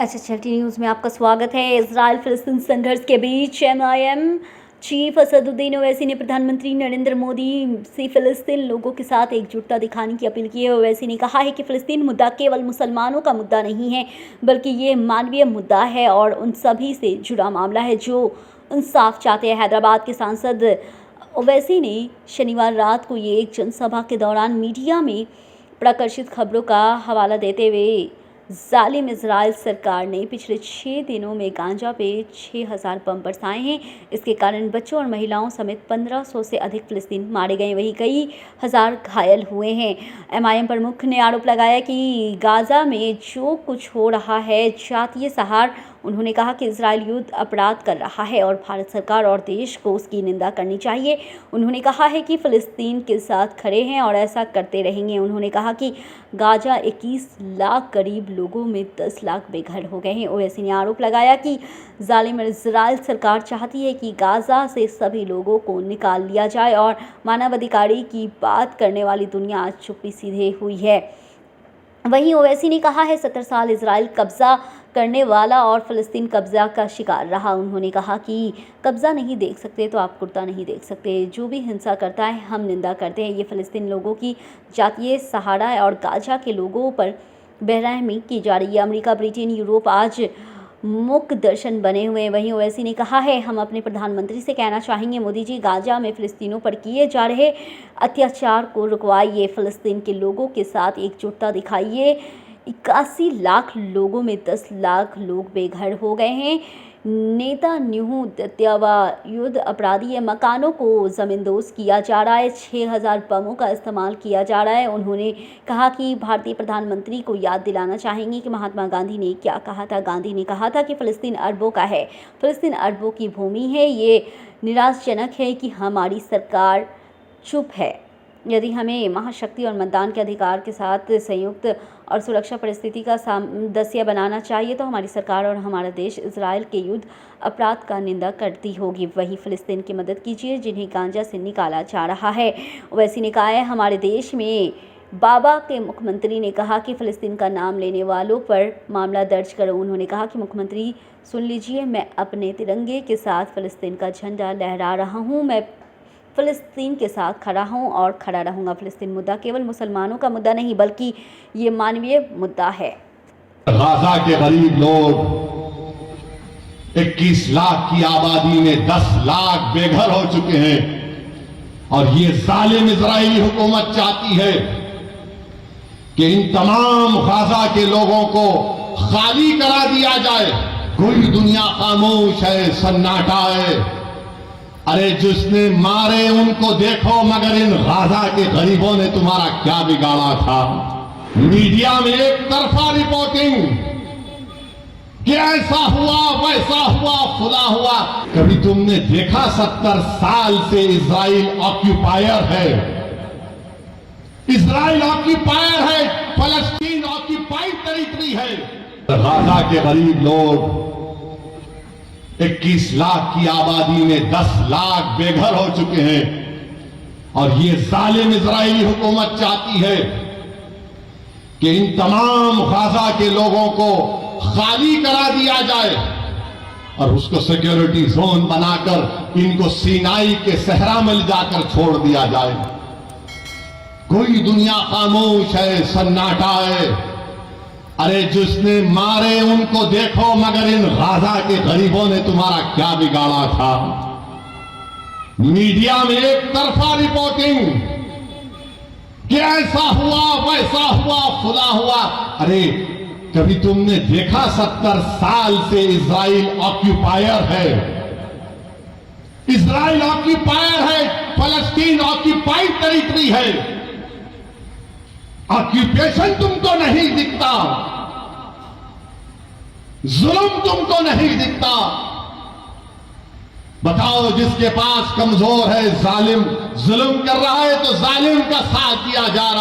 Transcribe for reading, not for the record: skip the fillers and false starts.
HHLT news में आपका स्वागत है। इजराइल फिलिस्तीन संघर्ष के बीच MIM चीफ असदुद्दीन ओवैसी ने प्रधानमंत्री नरेंद्र मोदी से फिलिस्तीन लोगों के साथ एकजुटता दिखाने की अपील की है। ओवैसी ने कहा है कि फिलिस्तीन मुद्दा केवल मुसलमानों का मुद्दा नहीं है, बल्कि ये मानवीय मुद्दा है और उन सभी से जुड़ा मामला है जो इंसाफ चाहते हैं। हैदराबाद के सांसद ओवैसी ने शनिवार रात को ये एक जनसभा के दौरान मीडिया में प्रकाशित खबरों का हवाला देते हुए जालिम इजराइल सरकार ने पिछले 6 दिनों में गाजा पे 6000 बम बरसाए हैं। इसके कारण बच्चों और महिलाओं समेत 1500 से अधिक फिलिस्तीन मारे गए, वहीं कई हजार घायल हुए हैं। MIM प्रमुख ने आरोप लगाया कि गाजा में जो कुछ हो रहा है जातीय सहार। उन्होंने कहा कि इजराइल युद्ध अपराध कर रहा है और भारत सरकार और देश को उसकी निंदा करनी चाहिए। उन्होंने कहा है कि फिलिस्तीन के साथ खड़े हैं और ऐसा करते रहेंगे। उन्होंने कहा कि गाजा 21 लाख करीब लोगों में 10 लाख बेघर हो गए हैं। ओवैसी ने आरोप लगाया कि जालिम इजराइल सरकार चाहती है कि गाजा से सभी लोगों को निकाल लिया जाए और मानवाधिकार की बात करने वाली दुनिया आज चुप्पी सीधे हुई है। वहीं ओवैसी ने कहा है 70 साल इजराइल कब्जा करने वाला और फिलिस्तीन कब्जा का शिकार रहा। उन्होंने कहा कि कब्जा नहीं देख सकते तो आप कुर्ता नहीं देख सकते। जो भी हिंसा करता है हम निंदा करते हैं। ये फिलिस्तीन लोगों की जातीय सहारा है और गाजा के लोगों पर बेरहमी की जा रही है। अमेरिका, ब्रिटेन, यूरोप आज मुख दर्शन बने हुए हैं। वहीं ओवैसी ने कहा है हम अपने प्रधानमंत्री से कहना चाहेंगे, मोदी जी गाजा में फिलिस्तीनों पर किए जा रहे अत्याचार को रुकवाइए, फिलिस्तीन के लोगों के साथ एकजुटता दिखाइए। 81 लाख लोगों में 10 लाख लोग बेघर हो गए हैं। नेतान्याहू युद्ध अपराधी है, मकानों को ज़मींदोज़ किया जा रहा है, 6000 बमों का इस्तेमाल किया जा रहा है। उन्होंने कहा कि भारतीय प्रधानमंत्री को याद दिलाना चाहेंगे कि महात्मा गांधी ने क्या कहा था। गांधी ने कहा था कि फिलिस्तीन अरबों का है, फिलिस्तीन अरबों की भूमि है। ये निराशाजनक है कि हमारी सरकार चुप है। यदि हमें महाशक्ति और मतदान के अधिकार के साथ संयुक्त और सुरक्षा परिस्थिति का सदस्य बनाना चाहिए तो हमारी सरकार और हमारा देश इजराइल के युद्ध अपराध का निंदा करती होगी। वही फिलिस्तीन की मदद कीजिए जिन्हें गाजा से निकाला जा रहा है। ओवैसी ने कहा है हमारे देश में बाबा के मुख्यमंत्री ने कहा कि फिलिस्तीन का नाम लेने वालों पर मामला दर्ज करो। उन्होंने कहा कि मुख्यमंत्री सुन लीजिए, मैं अपने तिरंगे के साथ फिलिस्तीन का झंडा लहरा रहा हूँ। मैं फिलिस्तीन के साथ खड़ा हूँ और खड़ा रहूँगा। फिलिस्तीन मुद्दा केवल मुसलमानों का मुद्दा नहीं, बल्कि ये मानवीय मुद्दा है। गाजा के गरीब लोग 21 लाख की आबादी में 10 लाख बेघर हो चुके हैं और ये जालिम इजरायली हुकूमत चाहती है कि इन तमाम गाजा के लोगों को खाली करा दिया जाए। कोई दुनिया खामोश है, सन्नाटा है। अरे जिसने मारे उनको देखो, मगर इन गाजा के गरीबों ने तुम्हारा क्या बिगाड़ा था। मीडिया में एक तरफा रिपोर्टिंग कि ऐसा हुआ वैसा हुआ फुला हुआ। कभी तुमने देखा 70 साल से इजराइल ऑक्यूपायर है, इजराइल ऑक्यूपायर है, फलस्तीन ऑक्यूपाइड टेरिटरी है। गाजा के गरीब लोग 21 लाख की आबादी में 10 लाख बेघर हो चुके हैं और ये जालिम इजरायली हुकूमत चाहती है कि इन तमाम गाजा के लोगों को खाली करा दिया जाए और उसको सिक्योरिटी जोन बनाकर इनको सीनाई के सहरा में जाकर छोड़ दिया जाए। कोई दुनिया खामोश है, सन्नाटा है। अरे जिसने मारे उनको देखो, मगर इन गाजा के गरीबों ने तुम्हारा क्या बिगाड़ा था। मीडिया में एक तरफा रिपोर्टिंग कि ऐसा हुआ वैसा हुआ फुला हुआ। अरे कभी तुमने देखा 70 साल से इजराइल ऑक्यूपायर है, इजराइल ऑक्यूपायर है, फलस्तीन ऑक्यूपाइड टेरिटरी है। ऑक्यूपेशन तुमको नहीं दिखता, जुल्म तुमको नहीं दिखता। बताओ जिसके पास कमजोर है, जालिम जुल्म कर रहा है तो जालिम का साथ दिया जा रहा है।